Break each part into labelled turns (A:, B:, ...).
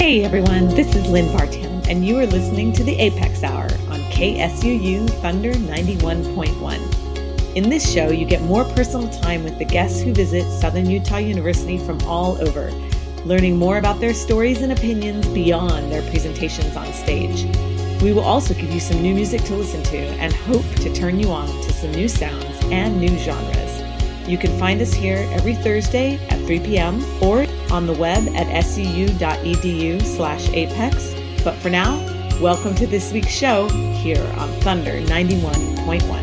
A: Hey everyone, this is Lynn Bartown, and you are listening to the Apex Hour on KSUU Thunder 91.1. In this show, you get more personal time with the guests who visit Southern Utah University from all over, learning more about their stories and opinions beyond their presentations on stage. We will also give you some new music to listen to and hope to turn you on to some new sounds and new genres. You can find us here every Thursday at 3 p.m. or on the web at scu.edu/apex. But for now, welcome to this week's show here on Thunder 91.1.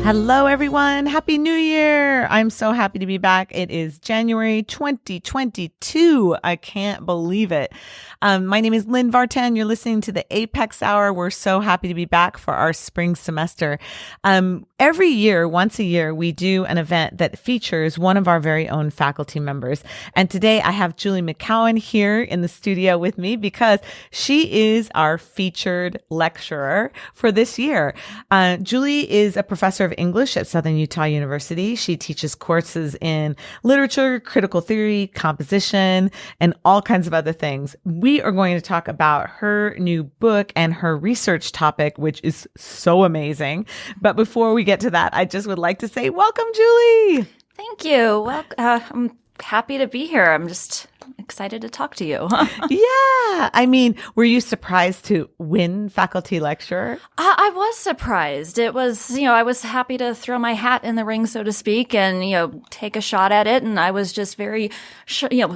A: Hello, everyone. Happy New Year. I'm so happy to be back. It is January 2022. I can't believe it. My name is Lynn Vartan. You're listening to the Apex Hour. We're so happy to be back for our spring semester. Every year, once a year, we do an event that features one of our very own faculty members. And today I have Julie McCown here in the studio with me because she is our featured lecturer for this year. Julie is a professor of English at Southern Utah University. She teaches courses in literature, critical theory, composition, and all kinds of other things. We are going to talk about her new book and her research topic, which is so amazing. But before we get to that, I just would like to say, welcome, Julie.
B: Thank you. Well, I'm happy to be here. I'm just excited to talk to you.
A: Yeah. I mean, were you surprised to win faculty lecturer?
B: I was surprised. It was, I was happy to throw my hat in the ring, so to speak, and, take a shot at it. And I was just very,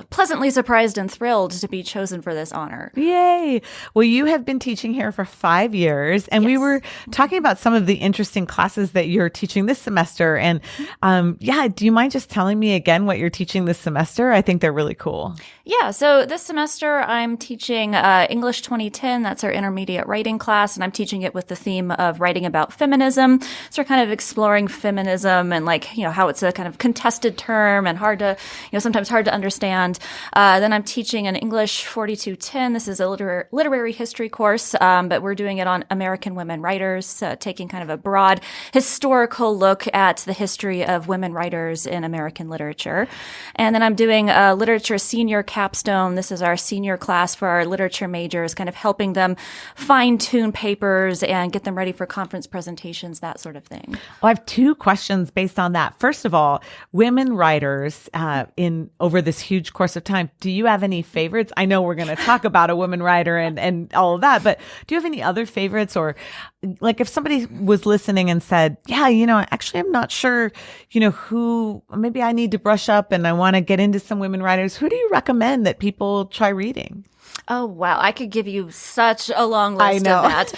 B: pleasantly surprised and thrilled to be chosen for this honor.
A: Yay. Well, you have been teaching here for 5 years, and we were talking about some of the interesting classes that you're teaching this semester. And, do you mind just telling me again what you're teaching this semester? I think they're really cool.
B: Yeah, so this semester I'm teaching English 2010. That's our intermediate writing class, and I'm teaching it with the theme of writing about feminism. So we're kind of exploring feminism and how it's a kind of contested term and hard to, sometimes hard to understand. Then I'm teaching an English 4210. This is a literary history course, but we're doing it on American women writers, taking kind of a broad historical look at the history of women writers in American literature. And then I'm doing literature senior capstone. This is our senior class for our literature majors, kind of helping them fine-tune papers and get them ready for conference presentations, that sort of thing.
A: Well, I have two questions based on that. First of all, women writers in over this huge course of time, do you have any favorites? I know we're going to talk about a woman writer and all of that, but do you have any other favorites? Or if somebody was listening and said, actually, I'm not sure, who, maybe I need to brush up and I want to get into some women writers. Who do you recommend that people try reading?
B: Oh, wow. I could give you such a long list of that.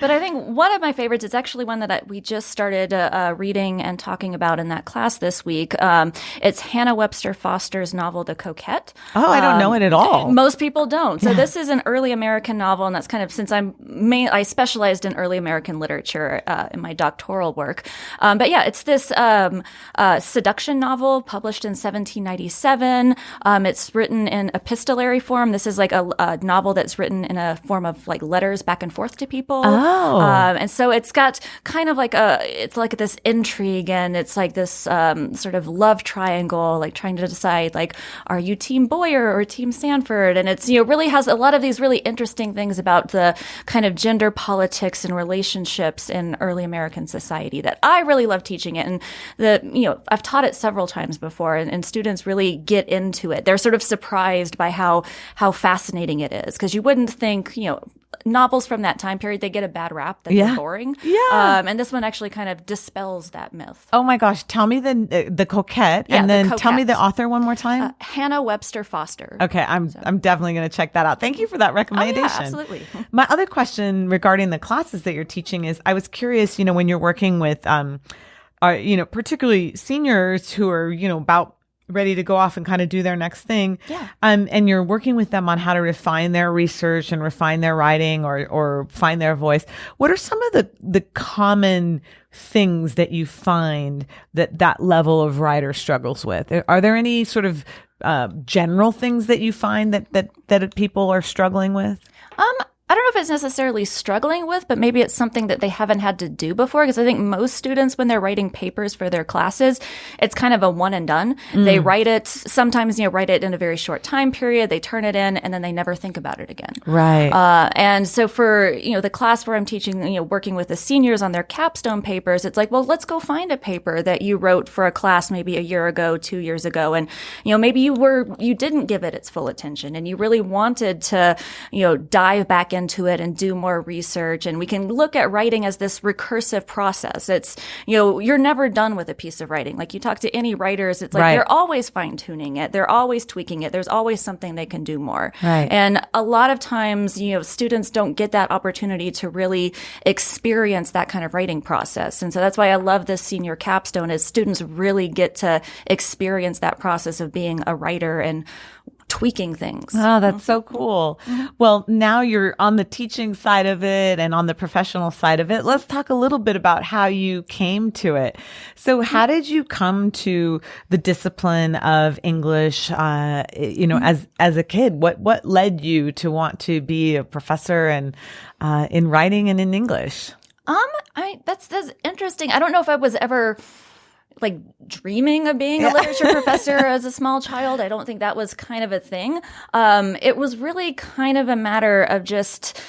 B: But I think one of my favorites, it's actually one that we just started reading and talking about in that class this week. It's Hannah Webster Foster's novel, The Coquette.
A: Oh, I don't know it at all.
B: Most people don't. So this is an early American novel, and that's kind of, since I specialized in early American literature in my doctoral work. But yeah, it's this seduction novel published in 1797. It's written in epistolary form. This is like a novel that's written in a form of letters back and forth to people.
A: Oh.
B: And so it's got kind of it's like this intrigue, and it's like this sort of love triangle, trying to decide, are you Team Boyer or Team Sanford? And it's, really has a lot of these really interesting things about the kind of gender politics and relationships in early American society that I really love teaching it. And I've taught it several times before, and students really get into it. They're sort of surprised by how fascinating it is, because you wouldn't think, novels from that time period, they get a bad rap that they're boring.
A: Yeah.
B: And this one actually kind of dispels that myth.
A: Oh my gosh. Tell me the Coquette, and then tell me the author one more time.
B: Hannah Webster Foster.
A: Okay. I'm definitely going to check that out. Thank you for that recommendation.
B: Oh, yeah, absolutely.
A: My other question regarding the classes that you're teaching is, I was curious, when you're working with, particularly seniors who are, about ready to go off and kind of do their next thing.
B: Yeah.
A: And you're working with them on how to refine their research and refine their writing or find their voice. What are some of the common things that you find that level of writer struggles with? Are there any sort of general things that you find that people are struggling with?
B: I don't know if it's necessarily struggling with, but maybe it's something that they haven't had to do before. Because I think most students, when they're writing papers for their classes, it's kind of a one and done. They write it, sometimes, write it in a very short time period. They turn it in and then they never think about it again.
A: Right.
B: And so for, the class where I'm teaching, working with the seniors on their capstone papers, it's like, well, let's go find a paper that you wrote for a class maybe a year ago, 2 years ago. And, maybe you didn't give it its full attention and you really wanted to, dive back into it and do more research. And we can look at writing as this recursive process. It's, you're never done with a piece of writing. Like you talk to any writers, it's like they're always fine tuning it. They're always tweaking it. There's always something they can do more.
A: Right.
B: And a lot of times, students don't get that opportunity to really experience that kind of writing process. And so that's why I love this senior capstone is students really get to experience that process of being a writer and tweaking things.
A: Oh, that's so cool. Well, now you're on the teaching side of it and on the professional side of it. Let's talk a little bit about how you came to it. So how did you come to the discipline of English, as a kid? What led you to want to be a professor and in writing and in English?
B: That's interesting. I don't know if I was ever like dreaming of being a literature professor as a small child. I don't think that was kind of a thing. It was really kind of a matter of just,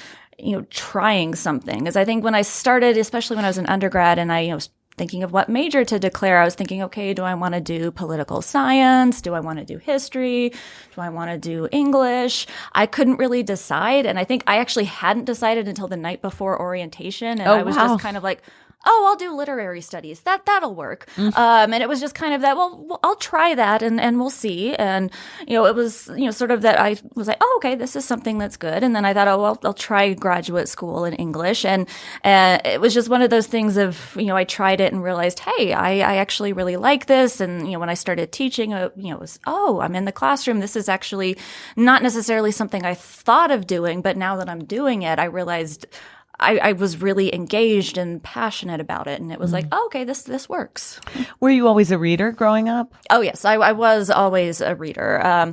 B: trying something. Because I think when I started, especially when I was an undergrad and I, was thinking of what major to declare, I was thinking, okay, do I want to do political science? Do I want to do history? Do I want to do English? I couldn't really decide. And I think I actually hadn't decided until the night before orientation. And I was just kind of like, oh, I'll do literary studies. That'll work. And it was just kind of that, well, I'll try that and we'll see. And, it was, sort of that I was like, oh, okay, this is something that's good. And then I thought, oh, well, I'll try graduate school in English. And it was just one of those things of, I tried it and realized, hey, I actually really like this. And, when I started teaching, it was, oh, I'm in the classroom. This is actually not necessarily something I thought of doing, but now that I'm doing it, I realized I was really engaged and passionate about it. And it was like, oh, okay, this works.
A: Were you always a reader growing up?
B: Oh, yes. I was always a reader.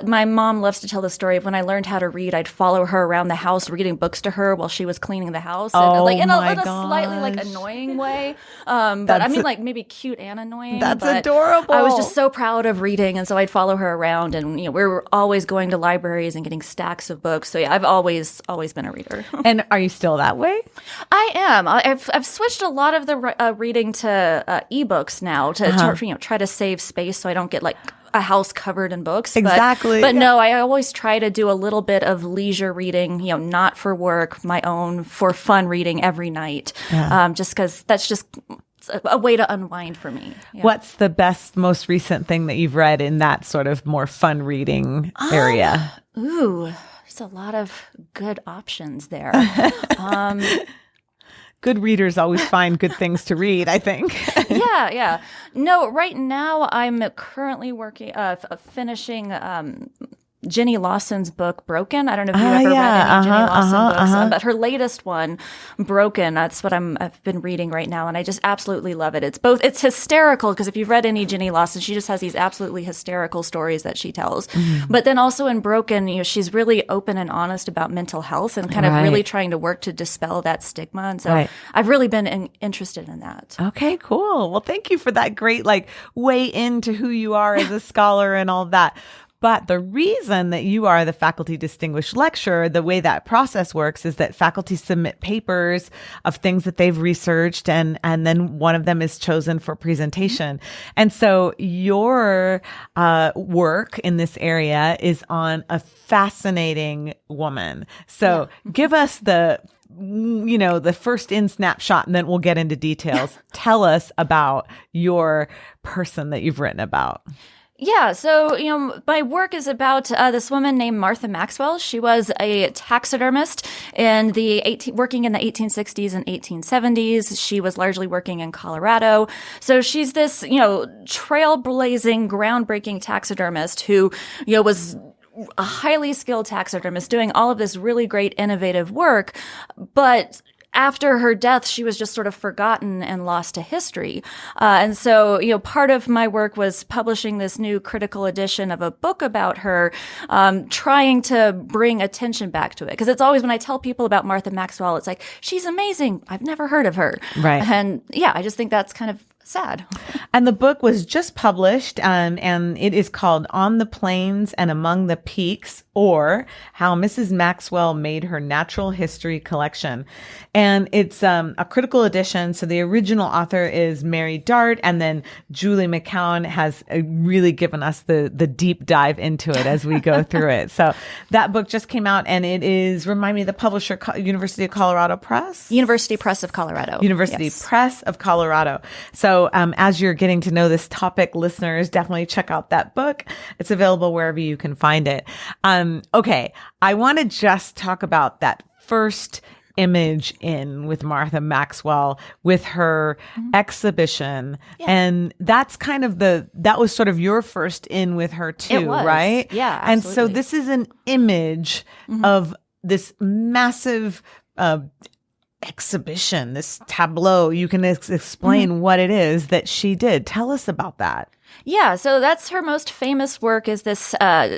B: My mom loves to tell the story of when I learned how to read, I'd follow her around the house reading books to her while she was cleaning the house. And, in a slightly annoying way. But I mean like maybe cute and annoying.
A: That's adorable.
B: I was just so proud of reading. And so I'd follow her around and, we were always going to libraries and getting stacks of books. So yeah, I've always been a reader.
A: And are you still that way?
B: I am. I've switched a lot of the reading to ebooks now to try to save space so I don't get like a house covered in books.
A: Exactly.
B: But no, I always try to do a little bit of leisure reading, not for work, my own, for fun reading every night. Just because that's just a way to unwind for me. Yeah.
A: What's the best, most recent thing that you've read in that sort of more fun reading area?
B: There's a lot of good options there.
A: Good readers always find good things to read, I think.
B: Yeah. No, right now I'm currently finishing Jenny Lawson's book, Broken. I don't know if you've ever read any Jenny Lawson books, but her latest one, Broken, that's what I've been reading right now, and I just absolutely love it. It's hysterical, because if you've read any Jenny Lawson, she just has these absolutely hysterical stories that she tells. But then also in Broken, she's really open and honest about mental health and kind of really trying to work to dispel that stigma. And so I've really been interested in that.
A: Okay, cool. Well, thank you for that great way into who you are as a scholar and all that. But the reason that you are the faculty distinguished lecturer, the way that process works is that faculty submit papers of things that they've researched, and then one of them is chosen for presentation. And so your work in this area is on a fascinating woman. So give us the first in snapshot, and then we'll get into details. Tell us about your person that you've written about.
B: Yeah, so, my work is about this woman named Martha Maxwell. She was a taxidermist working in the 1860s and 1870s. She was largely working in Colorado. So she's this, trailblazing, groundbreaking taxidermist who, was a highly skilled taxidermist doing all of this really great innovative work, but after her death, she was just sort of forgotten and lost to history. And so, part of my work was publishing this new critical edition of a book about her, trying to bring attention back to it. Because it's always when I tell people about Martha Maxwell, it's like, she's amazing. I've never heard of her.
A: Right.
B: And yeah, I just think that's kind of sad.
A: And the book was just published, and it is called On the Plains and Among the Peaks, or How Mrs. Maxwell Made Her Natural History Collection. And it's a critical edition. So the original author is Mary Dart, and then Julie McCown has really given us the deep dive into it as we go through it. So that book just came out, and it is, remind me, the publisher, University of Colorado Press?
B: University Press of Colorado.
A: University
B: Yes.
A: Press of Colorado. So as you're getting to know this topic, listeners, definitely check out that book. It's available wherever you can find it. Okay, I want to just talk about that first image in with Martha Maxwell with her exhibition. Yeah. And that's kind of that was sort of your first in with her too,
B: It was.
A: right?
B: Yeah, absolutely.
A: And so this is an image of this massive exhibition, this tableau. You can explain what it is that she did. Tell us about that.
B: Yeah, so that's her most famous work, is this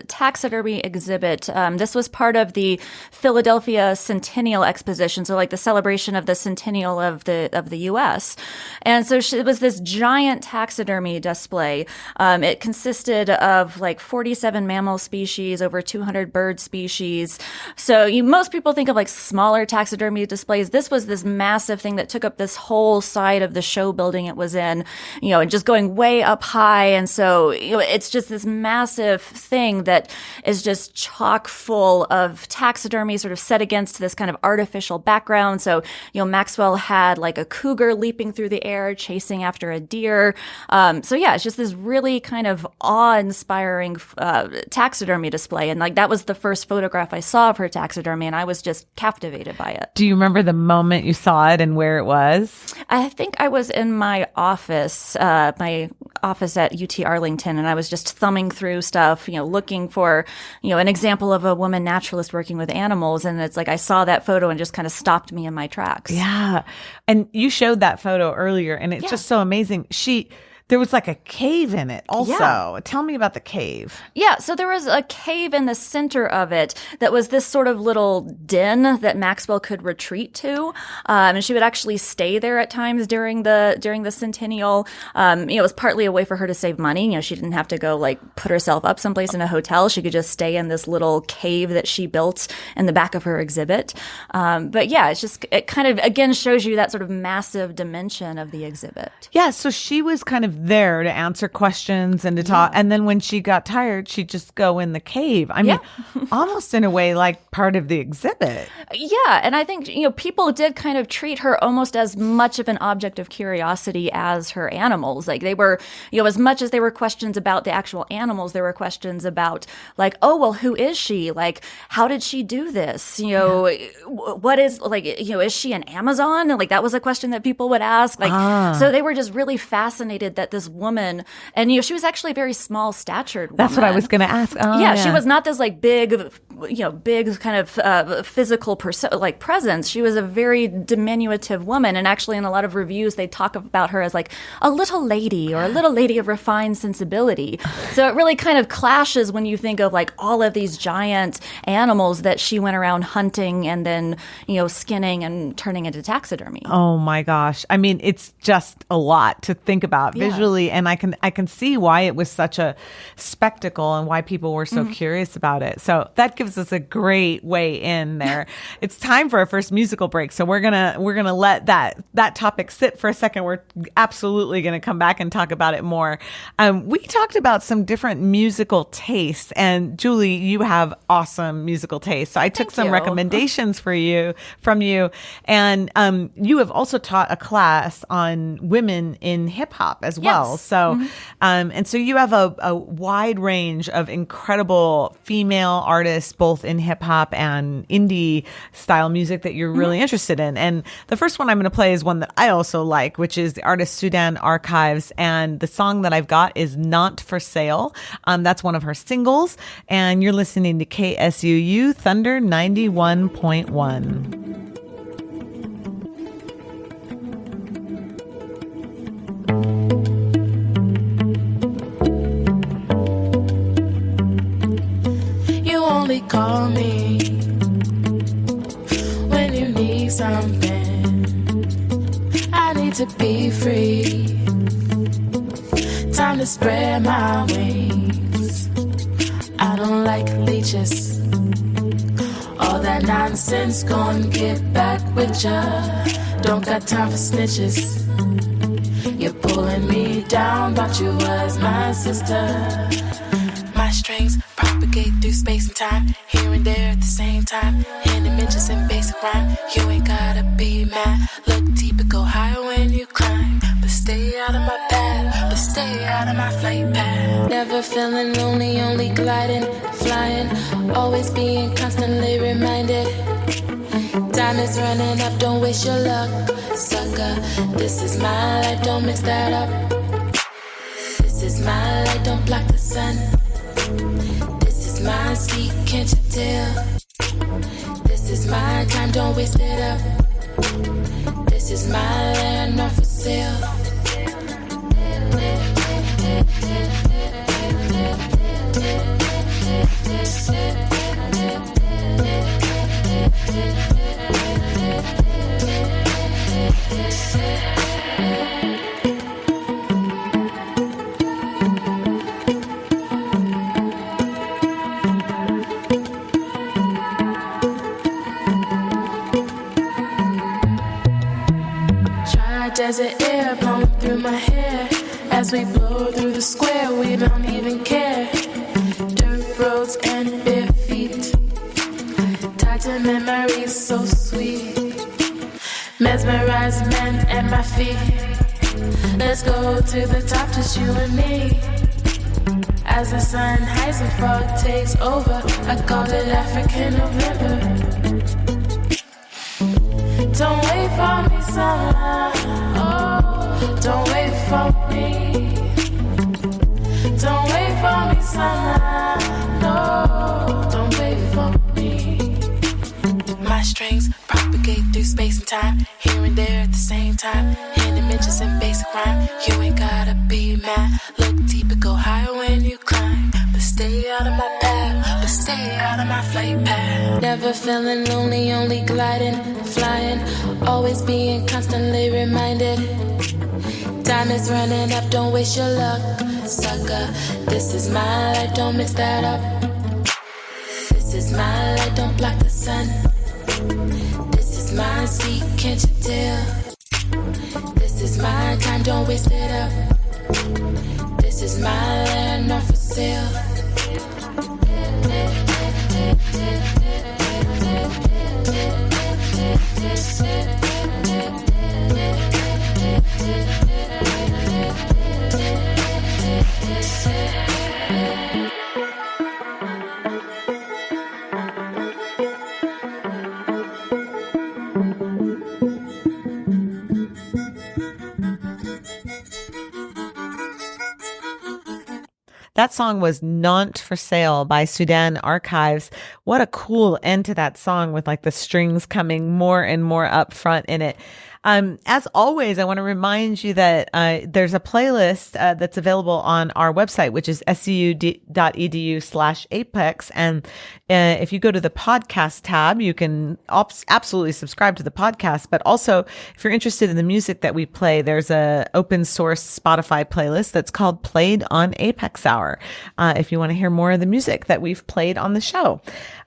B: taxidermy exhibit. This was part of the Philadelphia Centennial Exposition, so like the celebration of the centennial of the U.S. And so it was this giant taxidermy display. It consisted of like 47 mammal species, over 200 bird species. So most people think of like smaller taxidermy displays. This was this massive thing that took up this whole side of the show building it was in, and just going way up high. And so, it's just this massive thing that is just chock full of taxidermy sort of set against this kind of artificial background. So, Maxwell had like a cougar leaping through the air, chasing after a deer. So yeah, it's just this really kind of awe-inspiring taxidermy display. And like, that was the first photograph I saw of her taxidermy, and I was just captivated by it.
A: Do you remember the moment you saw it and where it was?
B: I think I was in my office at UT Arlington, and I was just thumbing through stuff, looking for, an example of a woman naturalist working with animals. And it's like, I saw that photo and just kind of stopped me in my tracks.
A: Yeah. And you showed that photo earlier, and it's just so amazing. There was like a cave in it also. Yeah. Tell me about the cave.
B: Yeah, so there was a cave in the center of it that was this sort of little den that Maxwell could retreat to. And she would actually stay there at times during the centennial. It was partly a way for her to save money. She didn't have to go like put herself up someplace in a hotel. She could just stay in this little cave that she built in the back of her exhibit. But yeah, it kind of, again, shows you that sort of massive dimension of the exhibit.
A: Yeah, so she was kind of there to answer questions and to talk. And then when she got tired, she'd just go in the cave. I mean, almost in a way like part of the exhibit.
B: Yeah. And I think, people did kind of treat her almost as much of an object of curiosity as her animals. Like they were, as much as there were questions about the actual animals, there were questions about like, oh, well, who is she? Like, how did she do this? What is like, is she an Amazon? And like, that was a question that people would ask. Like, so they were just really fascinated that this woman, and she was actually a very small statured woman.
A: That's what I was going to ask.
B: She was not this like big kind of physical presence. She was a very diminutive woman, and actually in a lot of reviews they talk about her as like a little lady or a little lady of refined sensibility. So it really kind of clashes when you think of like all of these giant animals that she went around hunting and then skinning and turning into taxidermy.
A: Oh my gosh. I mean, it's just a lot to think about visually, and I can see why it was such a spectacle and why people were so curious about it. So that gives us a great way in there. It's time for our first musical break, so we're gonna let that topic sit for a second. We're absolutely gonna come back and talk about it more. We talked about some different musical tastes, and Julie, you have awesome musical tastes. So I took some recommendations from you, and you have also taught a class on women in hip hop as well.
B: Yes.
A: So, and so you have a wide range of incredible female artists, both in hip hop and indie style music that you're really interested in. And the first one I'm going to play is one that I also like, which is the artist Sudan Archives. And the song that I've got is Not for Sale. That's one of her singles. And you're listening to KSUU Thunder 91.1.
C: call me when you need something. I need to be free. Time to spread my wings. I don't like leeches. All that nonsense, gon' get back with ya. Don't got time for snitches. You're pulling me down, thought you was my sister. My strings propagate through space and time, here and there at the same time. In dimensions and basic rhyme, you ain't gotta be mad. Look deep and go higher when you climb, but stay out of my path, but stay out of my flight path. Never feeling lonely, only gliding, flying, always being constantly reminded. Time is running up, don't waste your luck, sucker. This is my life, don't mix that up. This is my light, don't block the sun. This is my seat, can't you tell? This is my time, don't waste it up. This is my land, not for sale. Desert air blowing through my hair. As we blow through the square, we don't even care. Dirt roads and bare feet, tied to memories so sweet. Mesmerized men at my feet. Let's go to the top, just you and me. As the sun hides and fog takes over, I called it African November. Don't wait for me, summer. Oh, don't wait for me. Don't wait for me, summer. No, don't wait for me. My strings propagate through space and time, here and there at the same time. In dimensions and basic rhyme, you ain't gotta be mad. Look deep and go higher when you climb, but stay out of my path, but stay out of my flight path. Never feeling lonely, only gliding, flying, always being constantly reminded. Time is running up, don't waste your luck, sucker. This is my life, don't mix that up. This is my light, don't block the sun. This is my seat, can't you tell? This is my time, don't waste it up. This is my land, not for sale.
A: That song was Not for Sale by Sudan Archives. What a cool end to that song with like the strings coming more and more up front in it. As always, I want to remind you that there's a playlist that's available on our website, which is scu.edu/apex. And if you go to the podcast tab, you can absolutely subscribe to the podcast. But also, if you're interested in the music that we play, there's a open source Spotify playlist that's called Played on Apex Hour. If you want to hear more of the music that we've played on the show.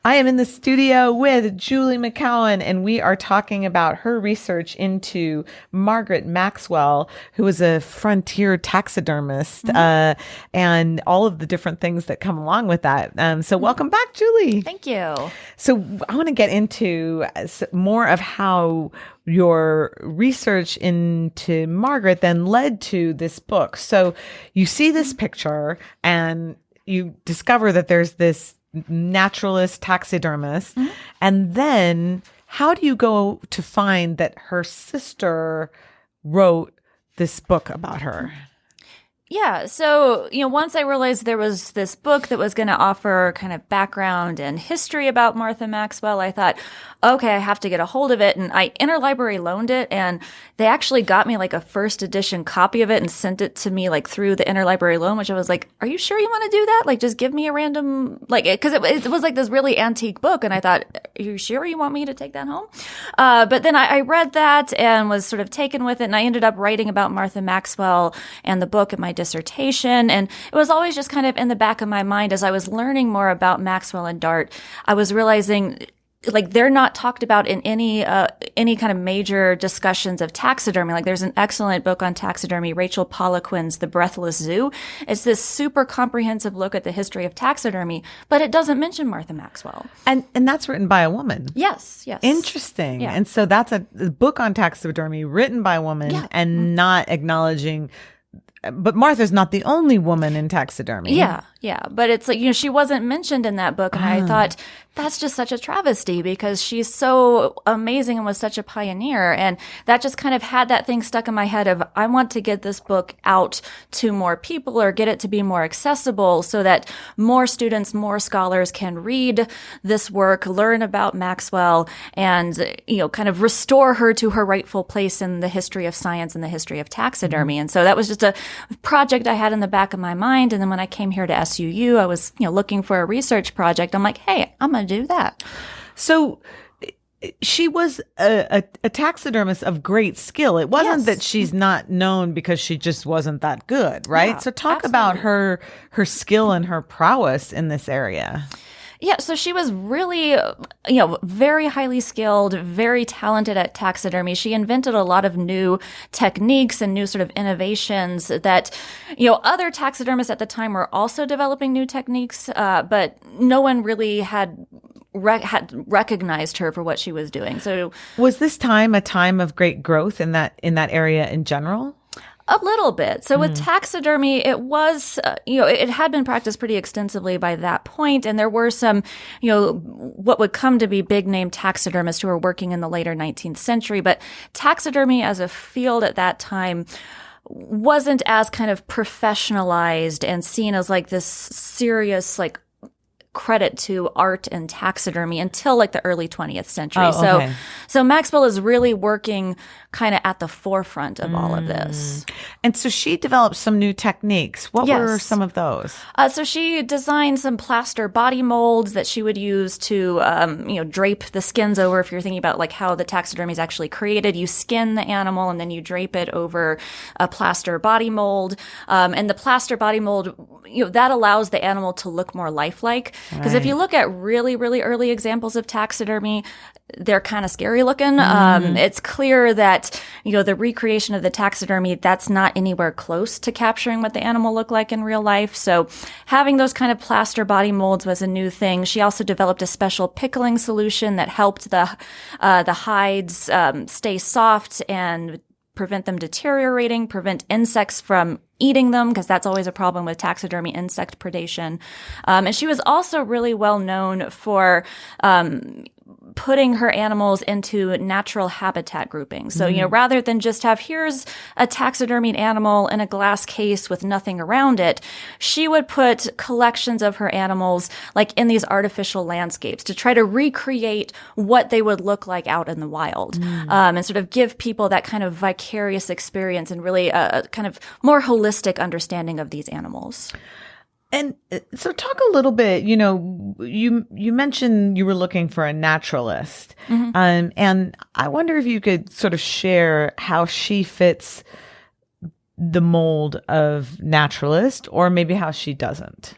A: I am in the studio with Julie McCown, and we are talking about her research into Margaret Maxwell, who was a frontier taxidermist, and all of the different things that come along with that. So welcome back, Julie.
B: Thank you.
A: So I want to get into more of how your research into Margaret then led to this book. So you see this picture and you discover that there's this naturalist taxidermist. And then how do you go to find that her sister wrote this book about her?
B: Yeah. So, once I realized there was this book that was going to offer kind of background and history about Martha Maxwell, I thought, okay, I have to get a hold of it. And I interlibrary loaned it, and they actually got me like a first edition copy of it and sent it to me like through the interlibrary loan, which I was like, are you sure you want to do that? Like, just give me a random, like, because it was like this really antique book. And I thought, are you sure you want me to take that home? But then I read that and was sort of taken with it. And I ended up writing about Martha Maxwell and the book in my dissertation. And it was always just kind of in the back of my mind as I was learning more about Maxwell and Dart. I was realizing, like, they're not talked about in any kind of major discussions of taxidermy. Like, there's an excellent book on taxidermy, Rachel Poliquin's The Breathless Zoo. It's this super comprehensive look at the history of taxidermy, but it doesn't mention Martha Maxwell.
A: And that's written by a woman.
B: Yes.
A: Interesting.
B: Yeah.
A: And so that's a book on taxidermy written by a woman and not acknowledging. But Martha's not the only woman in taxidermy.
B: Yeah. But it's like, she wasn't mentioned in that book. And I thought, that's just such a travesty because she's so amazing and was such a pioneer. And that just kind of had that thing stuck in my head of, I want to get this book out to more people or get it to be more accessible so that more students, more scholars can read this work, learn about Maxwell, and, kind of restore her to her rightful place in the history of science and the history of taxidermy. And so that was just a project I had in the back of my mind. And then when I came here to SUU, I was, looking for a research project. I'm like, hey, I'm going to do that.
A: So she was a taxidermist of great skill. It wasn't that she's not known because she just wasn't that good, right?
B: Yeah,
A: so talk
B: absolutely.
A: about her skill and her prowess in this area.
B: Yeah, so she was really, very highly skilled, very talented at taxidermy. She invented a lot of new techniques and new sort of innovations that, other taxidermists at the time were also developing new techniques, but no one really had recognized her for what she was doing. So
A: was this time a time of great growth in that area in general?
B: A little bit. So with taxidermy, it was, it had been practiced pretty extensively by that point. And there were some, what would come to be big name taxidermists who were working in the later 19th century. But taxidermy as a field at that time wasn't as kind of professionalized and seen as like this serious, like, credit to art and taxidermy until like the early 20th century.
A: Oh, okay.
B: So Maxwell is really working kind of at the forefront of all of this.
A: And so she developed some new techniques. What were some of those?
B: So she designed some plaster body molds that she would use to, drape the skins over. If you're thinking about like how the taxidermy is actually created, you skin the animal and then you drape it over a plaster body mold. And the plaster body mold, that allows the animal to look more lifelike. Because if you look at really, really early examples of taxidermy, they're kind of scary looking. It's clear that, the recreation of the taxidermy, that's not anywhere close to capturing what the animal looked like in real life. So having those kind of plaster body molds was a new thing. She also developed a special pickling solution that helped the hides stay soft and prevent them deteriorating, prevent insects from eating them, because that's always a problem with taxidermy, insect predation. And she was also really well known for putting her animals into natural habitat groupings. So, rather than just have, here's a taxidermied animal in a glass case with nothing around it, she would put collections of her animals like in these artificial landscapes to try to recreate what they would look like out in the wild, and sort of give people that kind of vicarious experience and really a kind of more holistic understanding of these animals.
A: And so talk a little bit, you mentioned you were looking for a naturalist. And I wonder if you could sort of share how she fits the mold of naturalist, or maybe how she doesn't.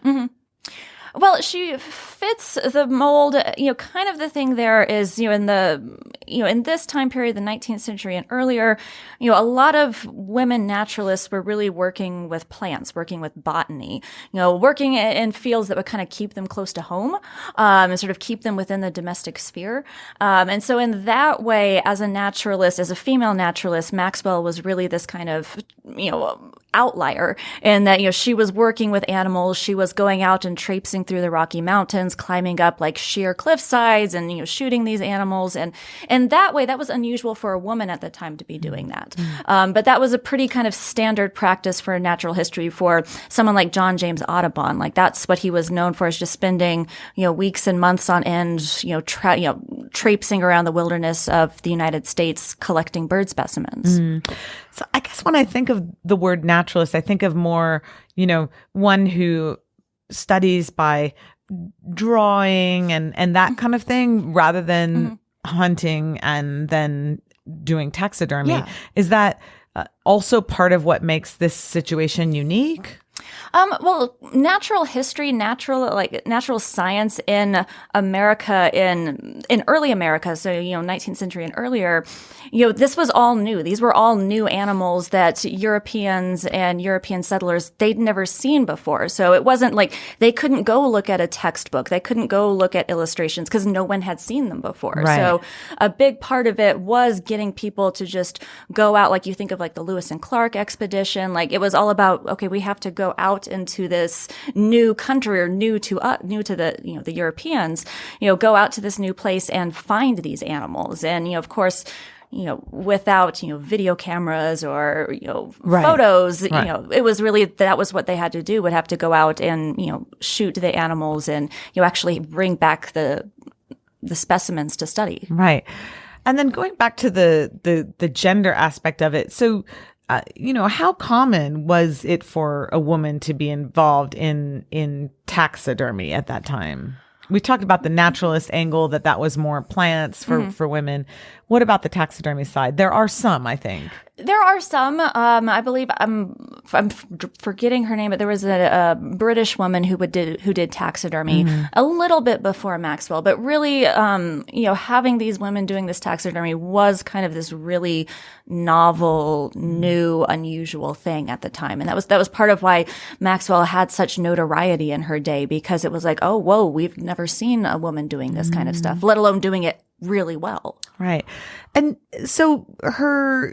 B: Well, she fits the mold, kind of the thing there is, in this time period, the 19th century and earlier, a lot of women naturalists were really working with plants, working with botany, working in fields that would kind of keep them close to home, and sort of keep them within the domestic sphere. And so in that way, as a naturalist, as a female naturalist, Maxwell was really this kind of, outlier in that, she was working with animals. She was going out and traipsing through the Rocky Mountains, climbing up like sheer cliff sides and, shooting these animals. And that way, that was unusual for a woman at the time to be doing that. But that was a pretty kind of standard practice for natural history for someone like John James Audubon. Like that's what he was known for, is just spending, weeks and months on end, traipsing around the wilderness of the United States collecting bird specimens.
A: So I guess when I think of the word naturalist, I think of more, one who studies by drawing and that kind of thing, rather than hunting and then doing taxidermy. Yeah. Is that also part of what makes this situation unique?
B: Well, natural history, natural science in America, in early America, so, 19th century and earlier, this was all new. These were all new animals that Europeans and European settlers, they'd never seen before. So it wasn't like they couldn't go look at a textbook. They couldn't go look at illustrations because no one had seen them before. Right. So a big part of it was getting people to just go out, like you think of like the Lewis and Clark expedition. Like it was all about, okay, we have to go out into this new country, or new to the, the Europeans, go out to this new place and find these animals. And, of course, without, video cameras or, photos, it was really, that was what they had to do, would have to go out and, shoot the animals and, actually bring back the specimens to study.
A: Right. And then going back to the gender aspect of it. So, how common was it for a woman to be involved in taxidermy at that time? We talked about the naturalist angle, that was more plants for women. What about the taxidermy side? There are some, I think.
B: There are some. I believe I'm forgetting her name, but there was a British woman who did taxidermy a little bit before Maxwell. But really, having these women doing this taxidermy was kind of this really novel, new, unusual thing at the time, and that was part of why Maxwell had such notoriety in her day, because it was like, oh, whoa, we've never seen a woman doing this kind of stuff, let alone doing it really well.
A: Right. And so her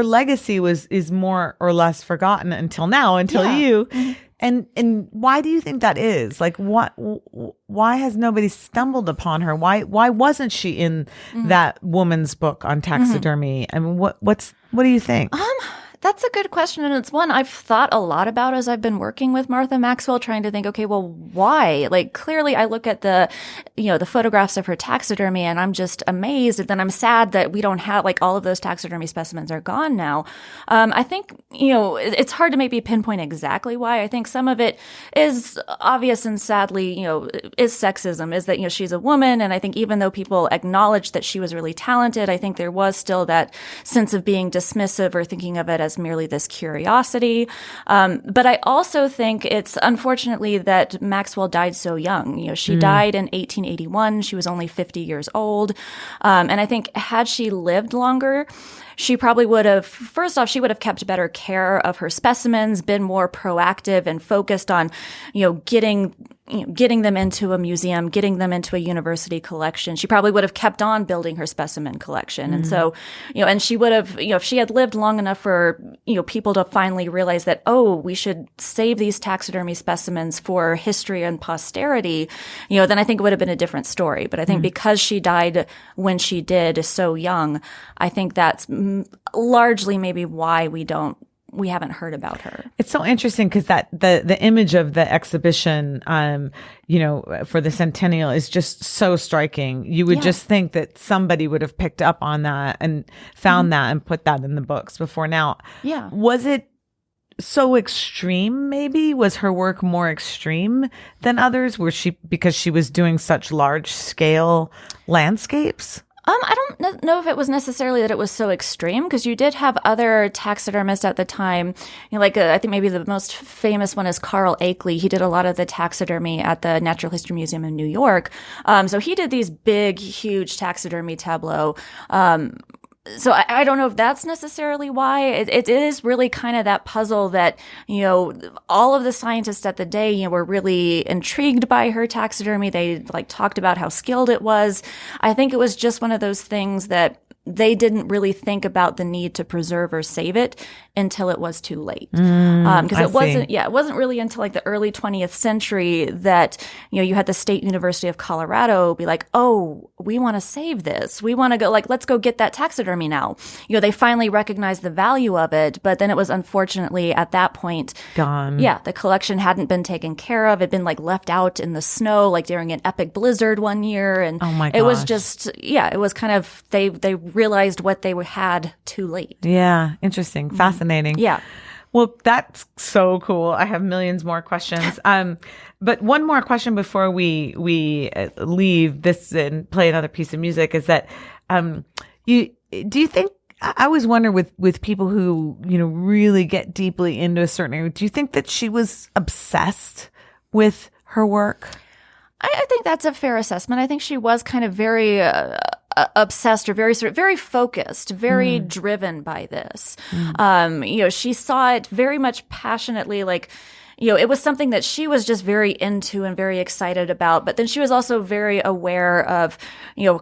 A: legacy is more or less forgotten until now, you. And why do you think that is? Like, why has nobody stumbled upon her? Why wasn't she in that woman's book on taxidermy? I mean, what do you think?
B: That's a good question, and it's one I've thought a lot about as I've been working with Martha Maxwell, trying to think, okay, well, why? Like, clearly I look at the photographs of her taxidermy and I'm just amazed, and then I'm sad that we don't have, like, all of those taxidermy specimens are gone now. I think, it's hard to maybe pinpoint exactly why. I think some of it is obvious and sadly, is sexism, is that, she's a woman, and I think even though people acknowledged that she was really talented, I think there was still that sense of being dismissive or thinking of it as merely this curiosity. But I also think it's unfortunately that Maxwell died so young. She died in 1881. She was only 50 years old. And I think had she lived longer, she probably would have, first off, she would have kept better care of her specimens, been more proactive and focused on, getting them into a museum, getting them into a university collection. She probably would have kept on building her specimen collection. And so, and she would have, if she had lived long enough for, people to finally realize that, oh, we should save these taxidermy specimens for history and posterity, then I think it would have been a different story. But I think because she died when she did so young, I think that's largely maybe why we haven't heard about her.
A: It's so interesting because that the image of the exhibition, for the centennial is just so striking. You would just think that somebody would have picked up on that and found that and put that in the books before now.
B: Yeah.
A: Was it so extreme? Maybe was her work more extreme than others? Because she was doing such large scale landscapes?
B: I don't know if it was necessarily that it was so extreme, because you did have other taxidermists at the time. I think maybe the most famous one is Carl Akeley. He did a lot of the taxidermy at the Natural History Museum in New York. So he did these big, huge taxidermy tableaux. So I don't know if that's necessarily why. It is really kind of that puzzle that, all of the scientists at the day, were really intrigued by her taxidermy. They talked about how skilled it was. I think it was just one of those things that they didn't really think about the need to preserve or save it until it was too late. Because it wasn't really until like the early 20th century that, you had the State University of Colorado be like, oh, we want to save this. We want to go, let's go get that taxidermy now. They finally recognized the value of it, but then it was unfortunately at that point
A: gone.
B: Yeah, the collection hadn't been taken care of. It'd been left out in the snow, during an epic blizzard one year. And
A: oh my gosh.
B: It was just, it was kind of, they realized what they had too late.
A: Yeah. Interesting. Fascinating.
B: Yeah.
A: Well, that's so cool. I have millions more questions. But one more question before we leave this and play another piece of music is that, do you think, I always wonder with people who, really get deeply into a certain area, do you think that she was obsessed with her work?
B: I think that's a fair assessment. I think she was kind of very obsessed or very focused, very driven by this. She saw it very much passionately, it was something that she was just very into and very excited about. But then she was also very aware of,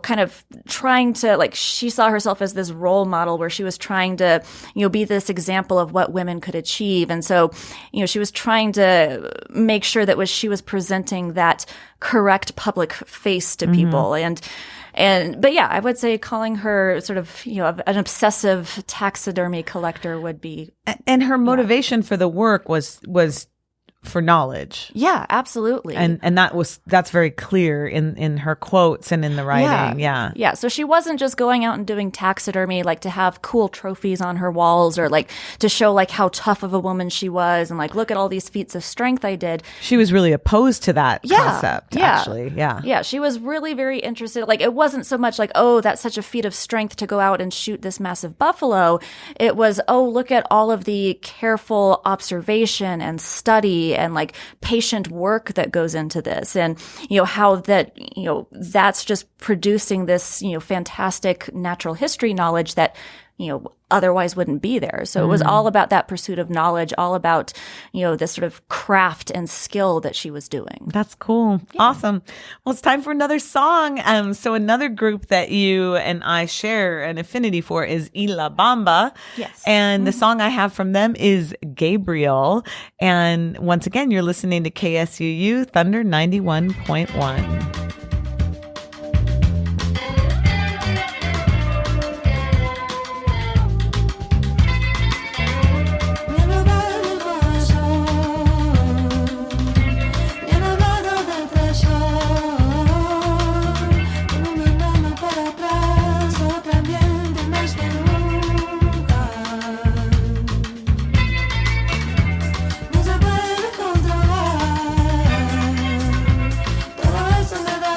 B: kind of trying to, she saw herself as this role model where she was trying to, be this example of what women could achieve. And so, she was trying to make sure that she was presenting that correct public face to people. But yeah, I would say calling her sort of, an obsessive taxidermy collector would be.
A: And her motivation for the work was for knowledge.
B: Yeah, absolutely.
A: And that's very clear in her quotes and in the writing. Yeah.
B: Yeah. So she wasn't just going out and doing taxidermy, to have cool trophies on her walls or to show how tough of a woman she was and look at all these feats of strength I did.
A: She was really opposed to that concept, actually. Yeah.
B: Yeah. She was really very interested. It wasn't so much oh, that's such a feat of strength to go out and shoot this massive buffalo. It was, oh, look at all of the careful observation and study and patient work that goes into this, and how that that's just producing this fantastic natural history knowledge that otherwise wouldn't be there. So it was all about that pursuit of knowledge, all about this sort of craft and skill that she was doing.
A: That's cool. Yeah. Awesome. Well, it's time for another song. So another group that you and I share an affinity for is Ila Bamba.
B: Yes.
A: And the song I have from them is Gabriel. And once again, you're listening to KSUU Thunder 91.1.
C: Todo eso me da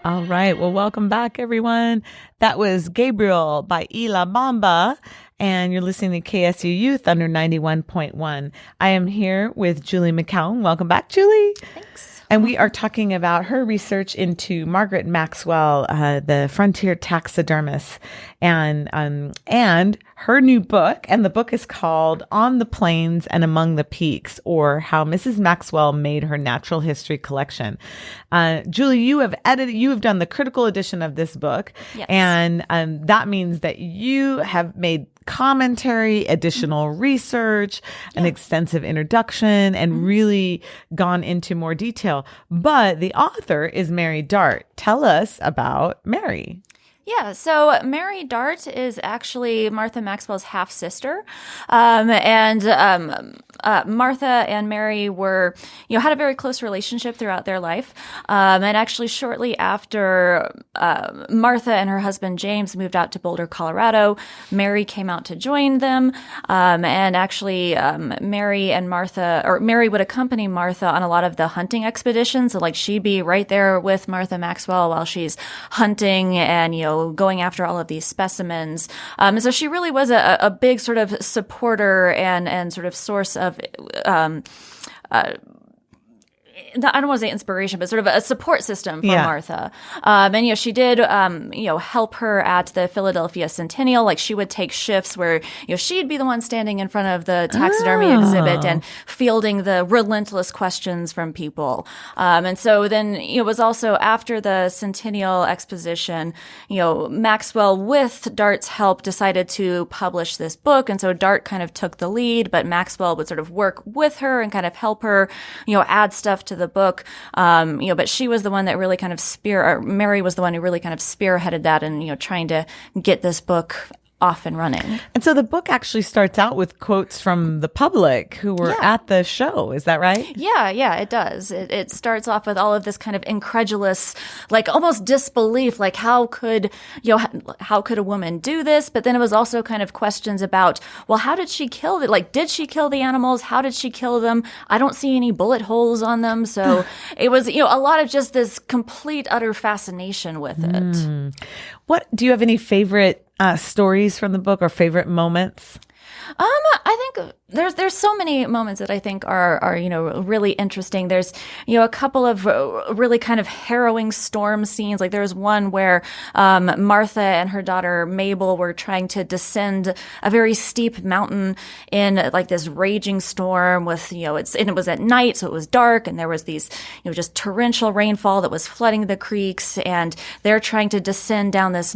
A: All right. Well, welcome back, everyone. That was Gabriel by Ila Bamba, and you're listening to KSU Youth under 91.1. I am here with Julie McCown. Welcome back, Julie.
B: Thanks.
A: And we are talking about her research into Margaret Maxwell, the frontier taxidermist, and her new book. And the book is called On the Plains and Among the Peaks, or How Mrs. Maxwell Made Her Natural History Collection. Julie, you have done the critical edition of this book.
B: Yes.
A: And that means that you have made commentary, additional research, an extensive introduction, and really gone into more detail. But the author is Mary Dart. Tell us about Mary.
B: Yeah, so Mary Dart is actually Martha Maxwell's half-sister. Martha and Mary were, had a very close relationship throughout their life. And actually shortly after Martha and her husband James moved out to Boulder, Colorado, Mary came out to join them. And actually Mary would accompany Martha on a lot of the hunting expeditions. So like she'd be right there with Martha Maxwell while she's hunting and, going after all of these specimens. So she really was a big sort of supporter and sort of source of, I don't want to say inspiration, but sort of a support system for Martha. And, she did, help her at the Philadelphia Centennial. Like she would take shifts where, she'd be the one standing in front of the taxidermy exhibit and fielding the relentless questions from people. And so then, it was also after the Centennial Exposition, Maxwell with Dart's help decided to publish this book. And so Dart kind of took the lead, but Maxwell would sort of work with her and kind of help her, add stuff to the book. But she was the one that really kind of Mary was the one who really kind of spearheaded that and, trying to get this book off and running.
A: And so the book actually starts out with quotes from the public who were at the show. Is that right?
B: Yeah, it does. It starts off with all of this kind of incredulous, like almost disbelief, like how could a woman do this? But then it was also kind of questions about, well, how did she kill it? Like, did she kill the animals? How did she kill them? I don't see any bullet holes on them. So it was, a lot of just this complete, utter fascination with it.
A: What do you have any favorite stories from the book or favorite moments?
B: I think there's so many moments that I think are really interesting. There's a couple of really kind of harrowing storm scenes. Like there's one where Martha and her daughter Mabel were trying to descend a very steep mountain in like this raging storm with it was at night, so it was dark, and there was these just torrential rainfall that was flooding the creeks, and they're trying to descend down this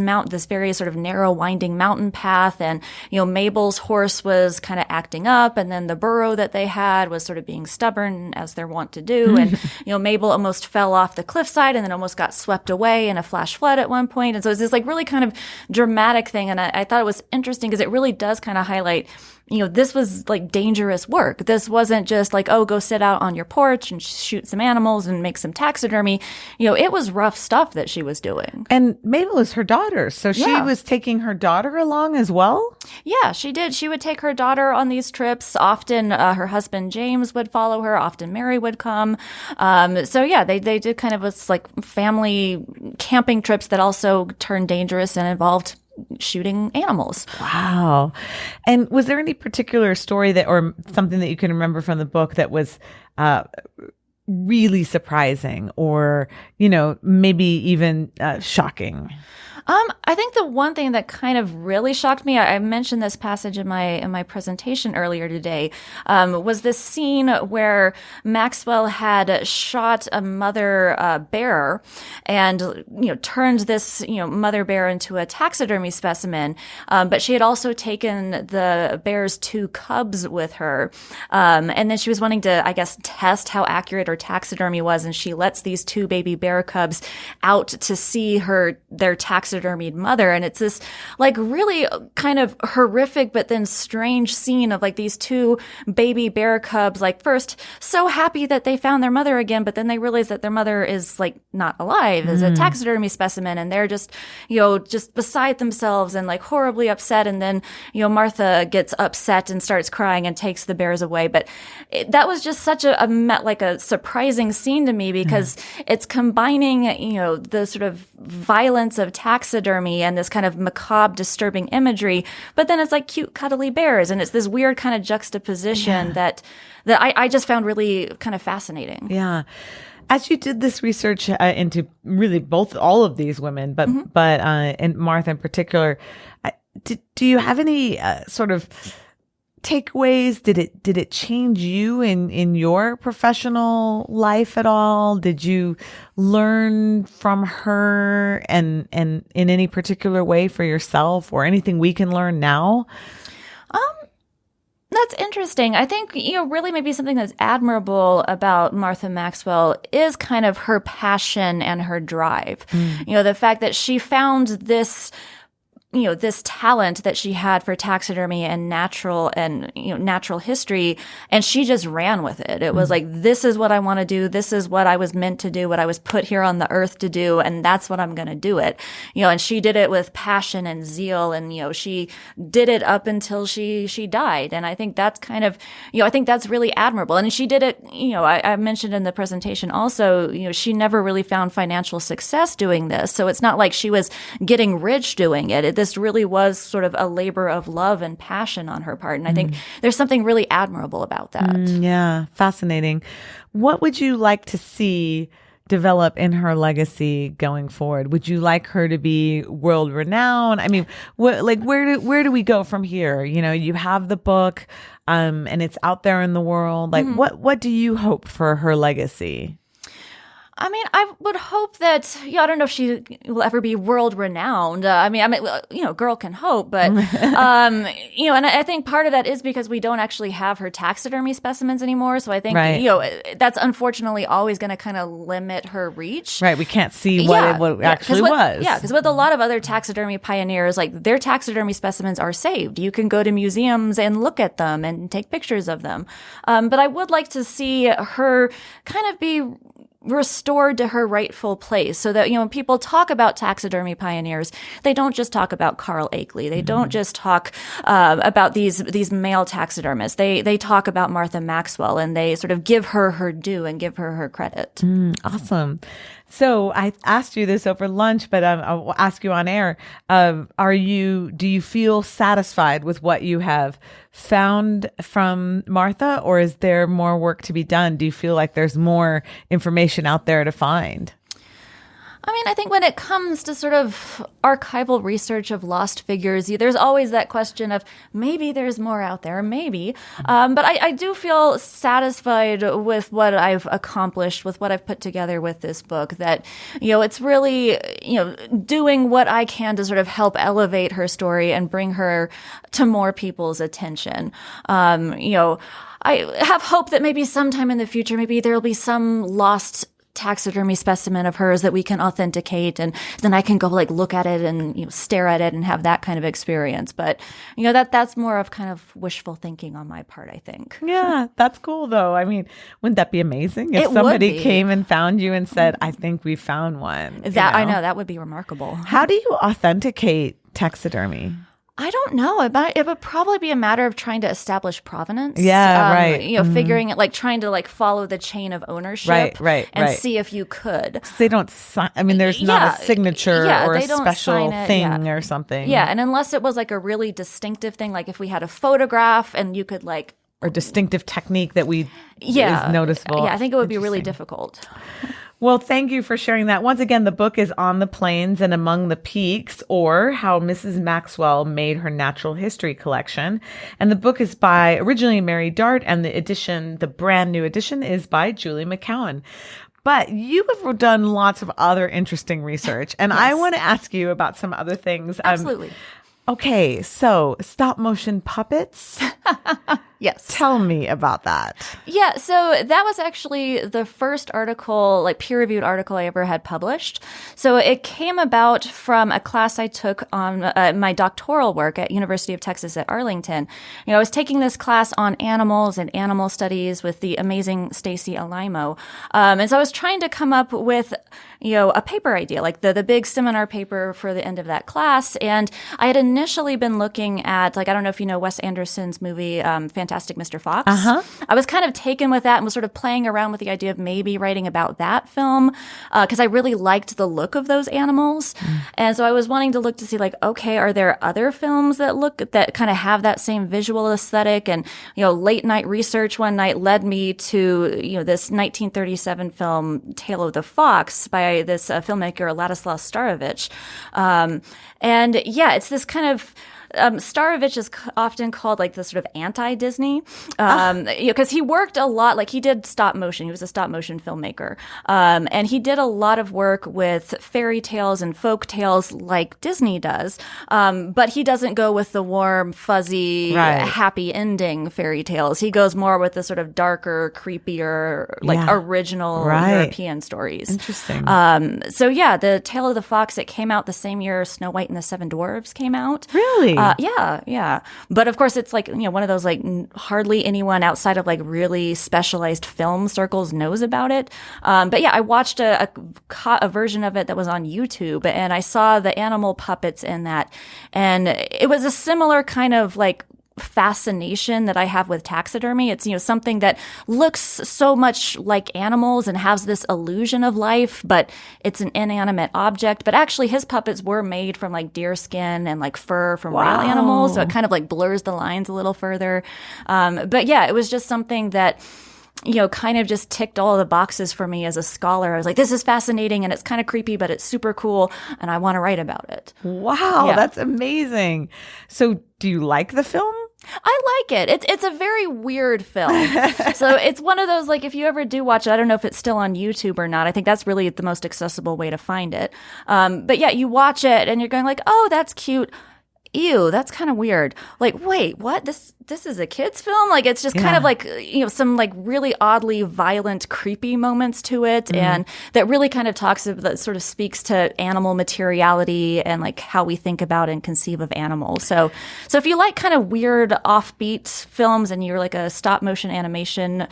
B: very sort of narrow winding mountain path, and Mabel's horse was kind of acting up, and then the burro that they had was sort of being stubborn as they're wont to do. And, Mabel almost fell off the cliffside and then almost got swept away in a flash flood at one point. And so it's this like really kind of dramatic thing. And I thought it was interesting because it really does kind of highlight this was like dangerous work. This wasn't just like, oh, go sit out on your porch and shoot some animals and make some taxidermy. It was rough stuff that she was doing.
A: And Mabel is her daughter. So she was taking her daughter along as well?
B: Yeah, she did. She would take her daughter on these trips. Often her husband James would follow her. Often Mary would come. They did kind of this like family camping trips that also turned dangerous and involved shooting animals.
A: Wow. And was there any particular story or something that you can remember from the book that was really surprising or, maybe even shocking?
B: I think the one thing that kind of really shocked me, I mentioned this passage in my presentation earlier today, was this scene where Maxwell had shot a mother bear and turned this mother bear into a taxidermy specimen, but she had also taken the bear's 2 cubs with her, and then she was wanting to, I guess, test how accurate her taxidermy was, and she lets these 2 baby bear cubs out to see their taxidermy taxidermied mother. And it's this like really kind of horrific, but then strange scene of like these two baby bear cubs, like first so happy that they found their mother again, but then they realize that their mother is like not alive, is a taxidermy specimen. And they're just, just beside themselves and like horribly upset. And then, Martha gets upset and starts crying and takes the bears away. But that was just such a surprising scene to me because it's combining, the sort of violence of taxidermy and this kind of macabre, disturbing imagery. But then it's like cute, cuddly bears. And it's this weird kind of juxtaposition that I just found really kind of fascinating.
A: Yeah. As you did this research into really all of these women, but and Martha in particular, do you have any sort of takeaways? Did it change you in your professional life at all? Did you learn from her and in any particular way for yourself, or anything we can learn now?
B: That's interesting. I think, really maybe something that's admirable about Martha Maxwell is kind of her passion and her drive. The fact that she found this talent that she had for taxidermy and natural history, and she just ran with it. It was like, this is what I want to do. This is what I was meant to do, what I was put here on the earth to do, and that's what I'm going to do it. And she did it with passion and zeal, and, she did it up until she died. And I think that's kind of, I think that's really admirable. And she did it, I mentioned in the presentation also, she never really found financial success doing this. So it's not like she was getting rich doing it. This really was sort of a labor of love and passion on her part. And I think there's something really admirable about that.
A: Yeah, fascinating. What would you like to see develop in her legacy going forward? Would you like her to be world renowned? I mean, where do we go from here? You have the book, and it's out there in the world. Like, what do you hope for her legacy?
B: I mean, I would hope that, I don't know if she will ever be world renowned. I mean, girl can hope, but, and I think part of that is because we don't actually have her taxidermy specimens anymore. So I think, that's unfortunately always going to kind of limit her reach.
A: Right. We can't see what it actually was.
B: Yeah. Because with a lot of other taxidermy pioneers, like their taxidermy specimens are saved. You can go to museums and look at them and take pictures of them. But I would like to see her kind of be restored to her rightful place, so that, when people talk about taxidermy pioneers, they don't just talk about Carl Akeley. They don't just talk about these male taxidermists. They talk about Martha Maxwell, and they sort of give her her due and give her her credit.
A: Awesome. So I asked you this over lunch, but I'll ask you on air. Do you feel satisfied with what you have found from Martha, or is there more work to be done? Do you feel like there's more information out there to find?
B: I mean, I think when it comes to sort of archival research of lost figures, there's always that question of maybe there's more out there, maybe. But I do feel satisfied with what I've accomplished, with what I've put together with this book, that, it's really, doing what I can to sort of help elevate her story and bring her to more people's attention. I have hope that maybe sometime in the future, maybe there'll be some lost taxidermy specimen of hers that we can authenticate, and then I can go look at it and stare at it and have that kind of experience. But that's more of kind of wishful thinking on my part, I think.
A: Yeah, that's cool though. I mean, wouldn't that be amazing if somebody came and found you and said, "I think we found one"?
B: I know that would be remarkable.
A: How do you authenticate taxidermy?
B: I don't know. It would probably be a matter of trying to establish provenance.
A: Yeah, right.
B: Figuring it, trying to follow the chain of ownership, and see if you could.
A: They don't sign. I mean, there's not a signature or a special thing or something.
B: Yeah, and unless it was a really distinctive thing, like if we had a photograph and you could
A: or distinctive technique that is noticeable.
B: Yeah, I think it would be really difficult.
A: Well, thank you for sharing that. Once again, the book is On the Plains and Among the Peaks, or How Mrs. Maxwell Made Her Natural History Collection. And the book is by originally Mary Dart, and the brand new edition is by Julie McCown. But you have done lots of other interesting research, and I want to ask you about some other things.
B: Absolutely.
A: Okay, so stop motion puppets.
B: Yes.
A: Tell me about that.
B: Yeah, so that was actually the first article, like peer-reviewed article I ever had published. So it came about from a class I took on my doctoral work at University of Texas at Arlington. I was taking this class on animals and animal studies with the amazing Stacy Alaimo. And so I was trying to come up with, a paper idea, like the big seminar paper for the end of that class. And I had initially been looking at, I don't know if you know Wes Anderson's movie, Fantastic Mr. Fox. I was kind of taken with that and was sort of playing around with the idea of maybe writing about that film because I really liked the look of those animals. And so I was wanting to look to see okay, are there other films that kind of have that same visual aesthetic? And, late night research one night led me to, this 1937 film, Tale of the Fox by this filmmaker, Ladislav Starovich. And yeah, it's this kind of Starovich is often called the sort of anti-Disney, because he worked a lot, he did stop motion. He was a stop motion filmmaker. And he did a lot of work with fairy tales and folk tales like Disney does. But he doesn't go with the warm, fuzzy, happy ending fairy tales. He goes more with the sort of darker, creepier, original European stories.
A: Interesting.
B: So yeah, the Tale of the Fox, it came out the same year Snow White and the Seven Dwarfs came out.
A: Really?
B: Yeah. But of course, it's one of those hardly anyone outside of really specialized film circles knows about it. But yeah, I watched a version of it that was on YouTube, and I saw the animal puppets in that, and it was a similar kind of fascination that I have with taxidermy. It's, something that looks so much like animals and has this illusion of life, but it's an inanimate object. But actually his puppets were made from deer skin and fur from real animals. So it kind of blurs the lines a little further. But yeah, it was just something that kind of just ticked all of the boxes for me as a scholar. I was like, this is fascinating and it's kind of creepy, but it's super cool and I want to write about it.
A: Wow, that's amazing. So do you like the film?
B: I like it. It's a very weird film. So it's one of those, if you ever do watch it, I don't know if it's still on YouTube or not. I think that's really the most accessible way to find it. But yeah, you watch it and you're going oh, that's cute. Ew, that's kind of weird. Wait, what? This is a kid's film? It's just kind of some really oddly violent, creepy moments to it. And that really kind of that sort of speaks to animal materiality and how we think about and conceive of animals. So if you like kind of weird, offbeat films and you're a stop motion animation,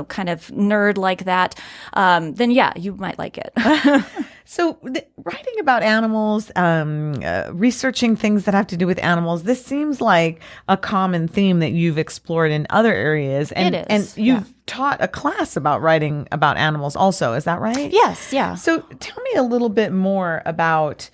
B: kind of nerd like that, then yeah, you might like it.
A: So writing about animals, researching things that have to do with animals, this seems like a common theme that you've explored in other areas. And,
B: it
A: and
B: is.
A: you've taught a class about writing about animals also. Is that right?
B: Yes. Yeah.
A: So tell me a little bit more about,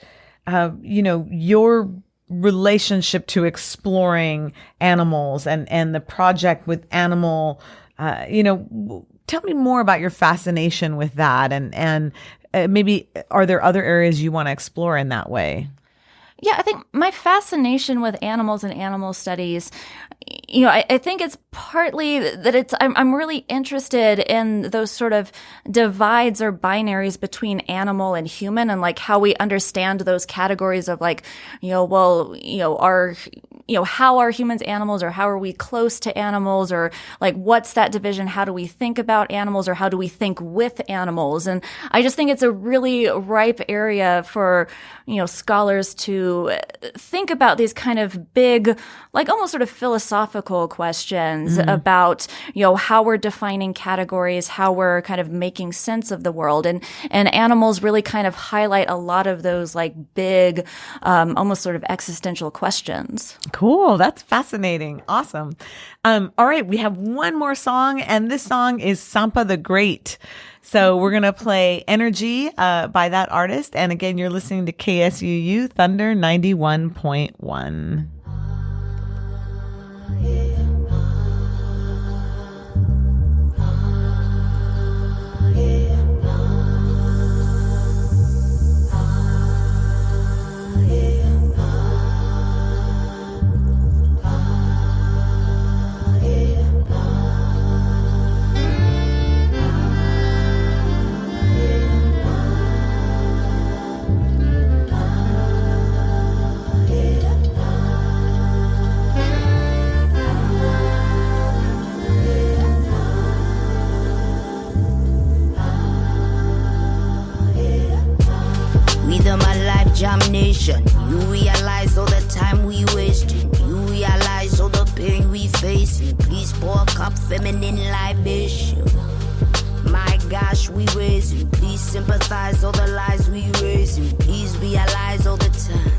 A: your relationship to exploring animals and the project with animal, tell me more about your fascination with that and maybe are there other areas you want to explore in that way?
B: Yeah, I think my fascination with animals and animal studies, I think it's partly that I'm really interested in those sort of divides or binaries between animal and human and how we understand those categories of how are humans animals or how are we close to animals or what's that division? How do we think about animals or how do we think with animals? And I just think it's a really ripe area for, scholars to think about these kind of big, almost sort of philosophical questions about, how we're defining categories, how we're kind of making sense of the world. And animals really kind of highlight a lot of those big, almost sort of existential questions.
A: Cool. That's fascinating. Awesome. All right. We have one more song, and this song is Sampa the Great. So we're going to play Energy by that artist. And again, you're listening to KSUU Thunder 91.1.
D: damnation. You realize all the time we wasting. You realize all the pain we facing. Please pour a cup feminine libation. My gosh, we raising. Please sympathize all the lies we raising. Please realize all the time.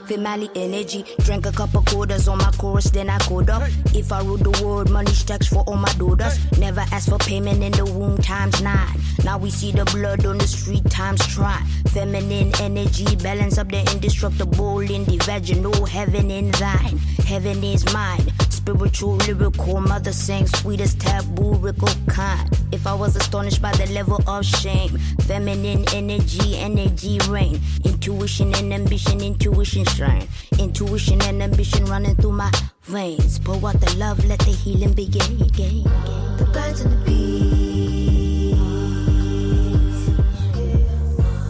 D: Family energy, drank a couple quarters on my chorus, then I code up. If I rule the world, money stacks for all my daughters. Never ask for payment in the womb times 9. Now we see the blood on the street times try. Feminine energy, balance up the indestructible in the vaginal. Heaven in thine, heaven is mine. Spiritual, lyrical, mother sang sweetest taboo, rickle kind. If I was astonished by the level of shame, feminine energy reign. Intuition and ambition, intuition strain. Intuition and ambition running through my veins. Pour out the love, let the healing begin. The birds and the bees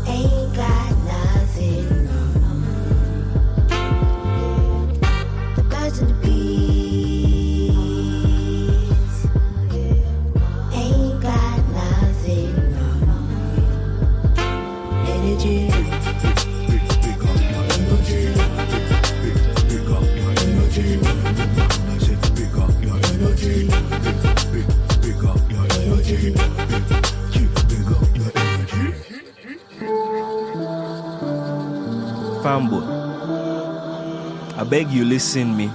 D: ain't got nothing. The birds and the bees ain't got nothing. Energy.
E: Fanboy, I beg you listen me.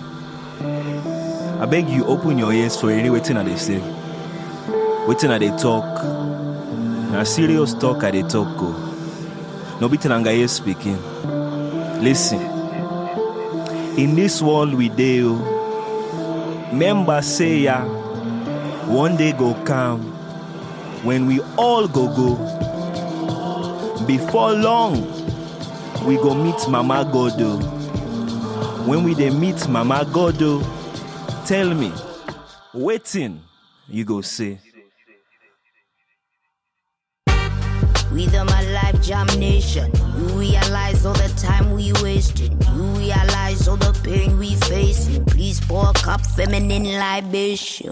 E: I beg you open your ears for any waiting at they say. Waiting at they talk. Now serious talk at they talk go. No beating anga here speaking. Listen. In this world we deal. Members say ya. One day go come. When we all go. Before long. We go meet Mama Godo. When we dey meet Mama Godo, tell me, waiting, you go say.
D: With my life damnation, you realize all the time we wasting. You realize all the pain we facing. Please pour a cup feminine libation.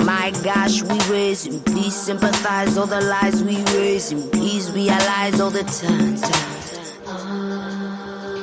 D: My gosh, we raising. Please sympathize all the lies we raising. Please realize all the time.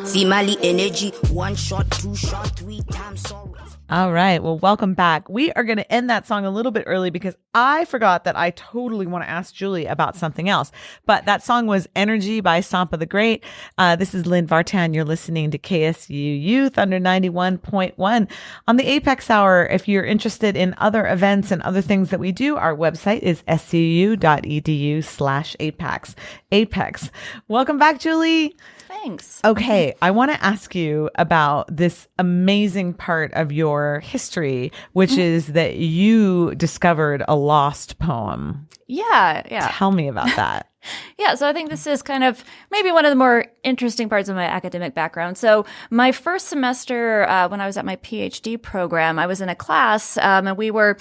D: Female energy, 1 shot, 2 shot, 3 times sorrows.
A: All right. Well, welcome back. We are going to end that song a little bit early because I forgot that I totally want to ask Julie about something else. But that song was Energy by Sampa the Great. This is Lynn Vartan. You're listening to KSU Youth under 91.1 on the Apex Hour. If you're interested in other events and other things that we do, our website is scuu.edu/apex. Apex. Welcome back, Julie.
B: Thanks.
A: Okay, I want to ask you about this amazing part of your history, which is that you discovered a lost poem.
B: Yeah.
A: Tell me about that.
B: Yeah, so I think this is kind of maybe one of the more interesting parts of my academic background. So my first semester, when I was at my PhD program, I was in a class, and we were,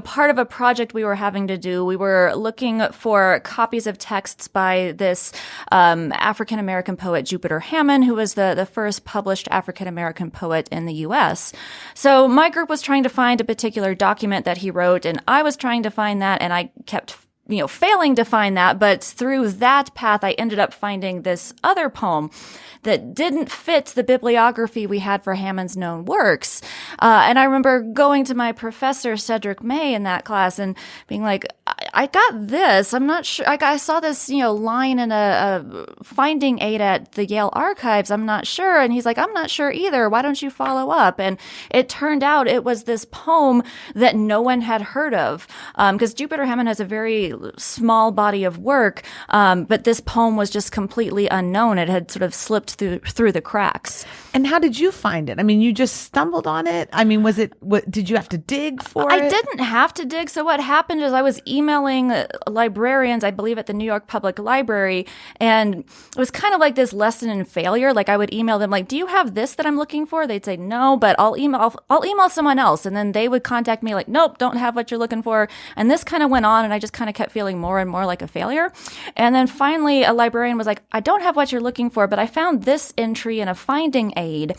B: part of a project we were having to do. We were looking for copies of texts by this African-American poet, Jupiter Hammond, who was the first published African-American poet in the U.S. So my group was trying to find a particular document that he wrote, and I was trying to find that, and I kept failing to find that, but through that path, I ended up finding this other poem that didn't fit the bibliography we had for Hammond's known works. And I remember going to my professor, Cedric May, in that class and being like, I got this. I'm not sure. I saw this, line in a finding aid at the Yale archives. I'm not sure. And he's like, I'm not sure either. Why don't you follow up? And it turned out it was this poem that no one had heard of. Because Jupiter Hammond has a very small body of work. But this poem was just completely unknown. It had sort of slipped through the cracks.
A: And how did you find it? I mean, you just stumbled on it? I mean, did you have to dig for it?
B: I didn't have to dig. So what happened is I was emailing librarians, I believe at the New York Public Library, and it was kind of like this lesson in failure. Like I would email them like, do you have this that I'm looking for? They'd say no, but I'll email someone else. And then they would contact me like, nope, don't have what you're looking for. And this kind of went on, and I just kind of kept feeling more and more like a failure. And then finally a librarian was like, I don't have what you're looking for, but I found this entry in a finding aid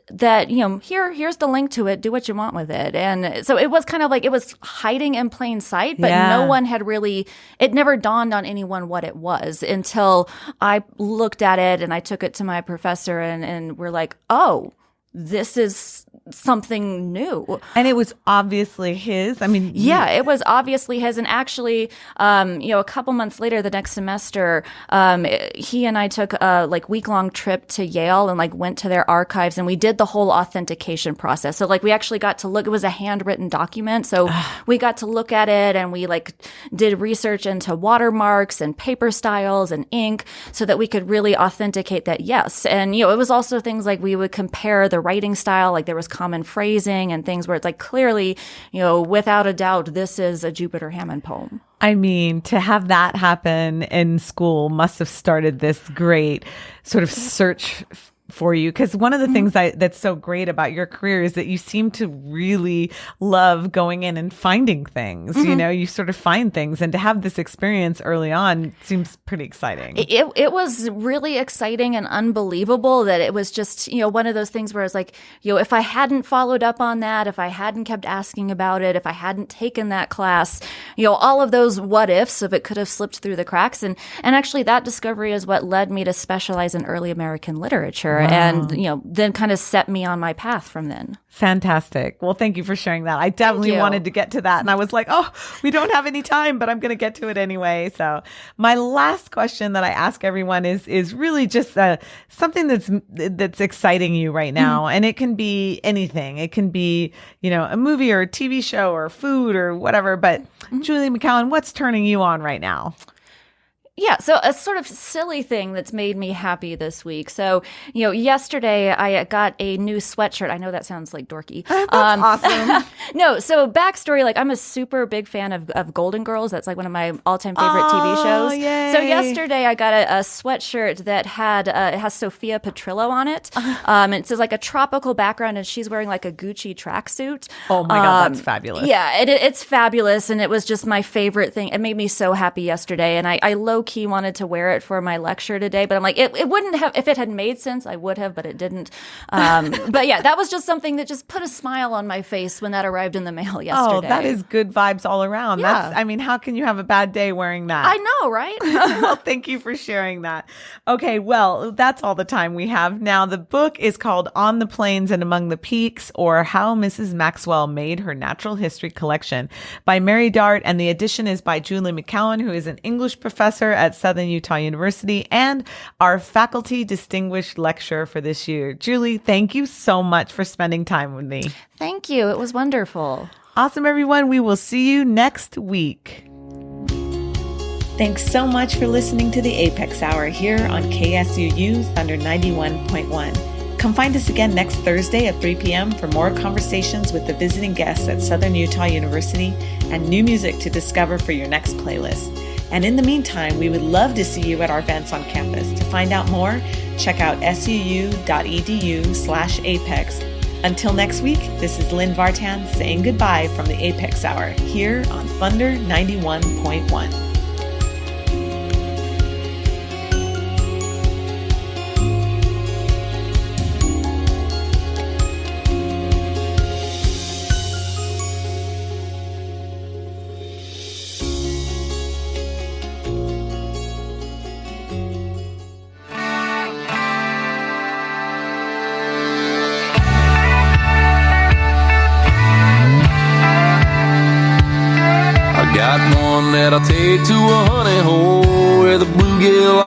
B: that, here's the link to it. Do what you want with it. And so it was kind of like it was hiding in plain sight, but no one had really, it never dawned on anyone what it was until I looked at it and I took it to my professor and we're like, oh, this is something new.
A: And it was obviously his. I mean,
B: yeah, it was obviously his. And actually, a couple months later, the next semester, he and I took a week-long trip to Yale and went to their archives, and we did the whole authentication process. So we actually got to look. It was a handwritten document, so we got to look at it, and we did research into watermarks and paper styles and ink, so that we could really authenticate that. Yes, and it was also things like we would compare the writing style, there was common phrasing and things where it's clearly, without a doubt, this is a Jupiter Hammond poem.
A: I mean, to have that happen in school must have started this great sort of search for you. Because one of the things that's so great about your career is that you seem to really love going in and finding things. You sort of find things, and to have this experience early on seems pretty exciting.
B: It was really exciting and unbelievable that it was just, one of those things where it's if I hadn't followed up on that, if I hadn't kept asking about it, if I hadn't taken that class, all of those what ifs of it could have slipped through the cracks. And actually that discovery is what led me to specialize in early American literature. Wow. And, then kind of set me on my path from then.
A: Fantastic. Well, thank you for sharing that. I definitely wanted to get to that. And I was like, oh, we don't have any time, but I'm going to get to it anyway. So my last question that I ask everyone is really just something that's exciting you right now. And it can be anything. It can be, a movie or a TV show or food or whatever. But Julie McCown, what's turning you on right now?
B: Yeah, so a sort of silly thing that's made me happy this week. So, yesterday I got a new sweatshirt. I know that sounds dorky.
A: That's awesome.
B: No, so backstory, I'm a super big fan of Golden Girls. That's one of my all-time favorite TV shows.
A: Yay.
B: So yesterday I got a sweatshirt that had it has Sophia Petrillo on it. It says a tropical background, and she's wearing a Gucci tracksuit.
A: Oh my God, that's fabulous.
B: Yeah, it's fabulous, and it was just my favorite thing. It made me so happy yesterday, and I low-key wanted to wear it for my lecture today, but I'm it wouldn't have, if it had made sense, I would have, but it didn't. But yeah, that was just something that just put a smile on my face when that arrived in the mail yesterday.
A: Oh, that is good vibes all around.
B: Yeah.
A: How can you have a bad day wearing that?
B: I know, right?
A: Well, thank you for sharing that. Okay, well, that's all the time we have. Now, the book is called On the Plains and Among the Peaks, or How Mrs. Maxwell Made Her Natural History Collection by Mary Dart, and the edition is by Julie McCown, who is an English professor at Southern Utah University and our faculty distinguished lecturer for this year. Julie, thank you so much for spending time with me.
B: Thank you. It was wonderful.
A: Awesome, everyone. We will see you next week. Thanks so much for listening to the Apex Hour here on KSUU Thunder 91.1. Come find us again next Thursday at 3 p.m. for more conversations with the visiting guests at Southern Utah University and new music to discover for your next playlist. And in the meantime, we would love to see you at our events on campus. To find out more, check out suu.edu/apex. Until next week, this is Lynn Vartan saying goodbye from the Apex Hour here on Thunder 91.1.
F: Got one that I'll take to a honey hole where the bluegill